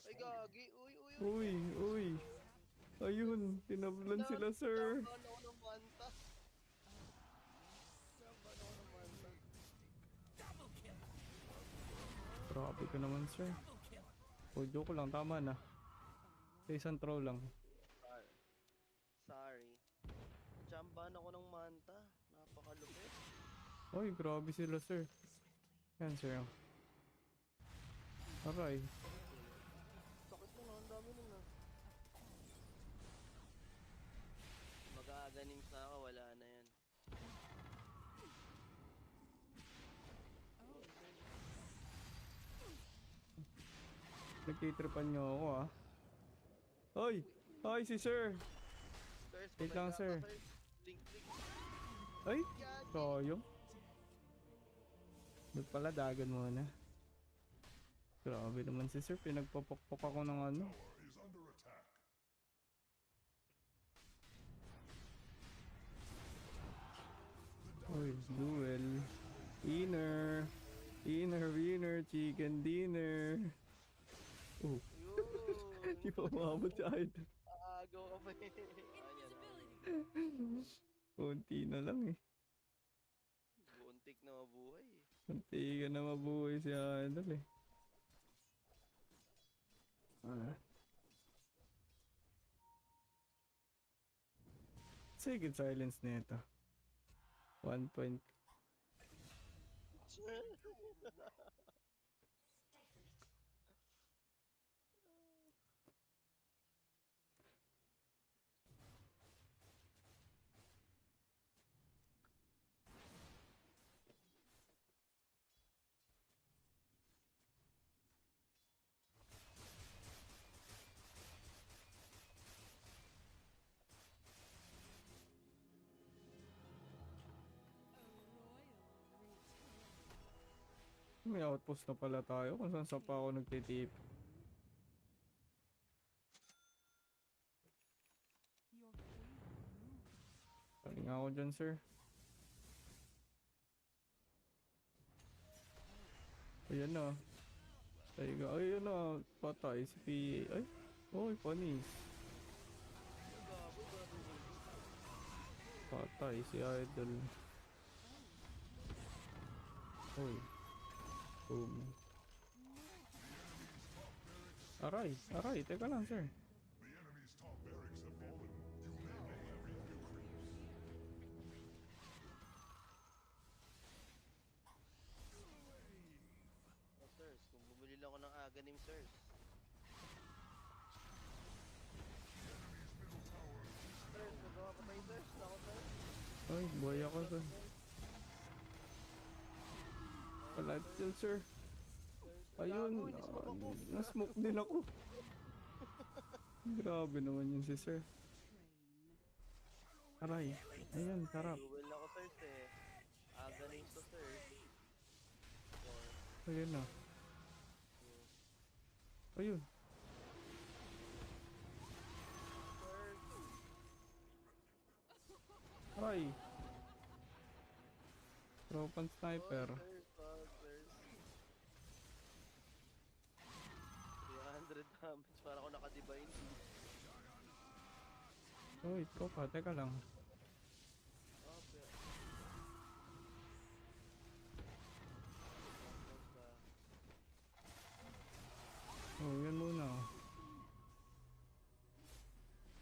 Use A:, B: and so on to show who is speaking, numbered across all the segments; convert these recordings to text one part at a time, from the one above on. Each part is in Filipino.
A: Ay, gagi. Uy, uy, uy.
B: Uy, uy. Ayun, tinablan sila, sir.
A: Jamban ako ng manta. Jamban ako ng manta.
B: Grabe ka naman, sir. O, joke lang. Tama na. Sa isang throw lang.
A: Sorry. Sorry. Jamban ako ng manta. Napakalupit.
B: Uy, grabe sila, sir. Yan, sir. Aray.
A: Sakit mo na. Ang dami nun na. Mag-aaganim sa ako. Wala na yan.
B: Nagtitripan nyo ako, ah. Hoy! Hoy, si sir!
A: Sirs,
B: Wait lang,
A: patay
B: sir.
A: ka, sirs. Link, link.
B: Ay!
A: Gagi.
B: Sayang. Ba't pala dagan mo na? Grabe naman si sir. Pinagpapokpok ako ng ano.
C: Is under attack.
B: Uy, duel. Inner. Inner, winner, chicken dinner. Oh,
A: Yun.
B: di pa umabot sa idol.
A: Agaw ka pa eh. Ayan.
B: Kunti na lang eh.
A: Buntik na mabuhay eh.
B: Kunti ka na mabuhay si idol eh. Ah. Sige, silence na ito. 1 point. May outpost na pala tayo kung saan sa pa ako nagtitip. Paling ako dyan, sir. Ayan na. Taiga. Ayan na. Patay si PA. Ay. Uy, panis. Patay si idol. Uy. Boom. Aray. Aray. Teka lang, sir.
C: The enemy's top barracks have fallen. You may now have increase.
A: Oh, sirs, kung bumili lang ako ng aganim, sirs. Sirs, magawa pa tayo, sirs. Ako, sirs.
B: Ay, buhay ako, sir. Alive still, sir. Ayun.
A: Gago, inismoke ako.
B: Na-smoke din ako. Grabe naman yun si sir. Aray. Ayan, sarap.
A: Duel ako, sirs eh. Aganim to, sirs.
B: Ayun na. Ayun. Aray. Tropan sniper.
A: Sirs, sirs. 300 damage para ako naka-divine.
B: Uy, tropa. Teka lang.
A: Okay.
B: Oh, yan muna.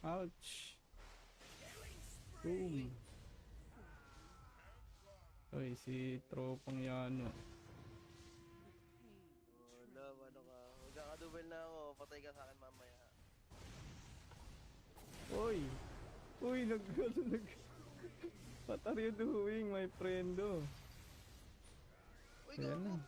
B: Ouch. Boom. Uy, si tropang Yano.
A: Wala, ano ka. Magkakadubel na ako. Patay ka sa akin mamaya.
B: Uy! Uy, nag... What are you doing, my friendo?
A: Uy,
B: Ayan na.
A: gago!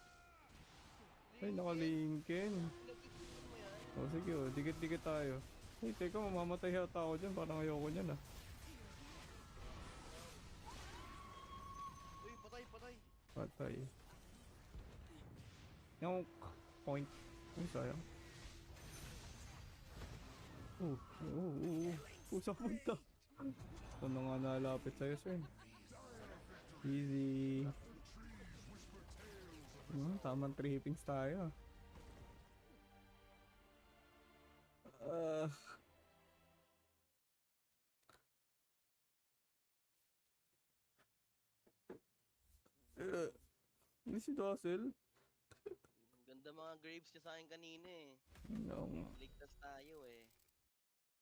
B: Ay, nakalinkin.
A: Nag-isipin mo yan?
B: O sige, oh, dikit-dikit tayo. Ay, teka, mamamatay yata ako dyan. Parang ayoko dyan, ah.
A: Uy, patay, patay!
B: Patay. Yung point. Uy, sayang. Saan punta? Ito na nga nalapit sa'yo, sir. Easy. Tamang 3 hipings tayo. Hindi si Dossel.
A: Ganda mga grapes niya sa akin kanina eh.
B: Oo nga.
A: Ligtas tayo eh.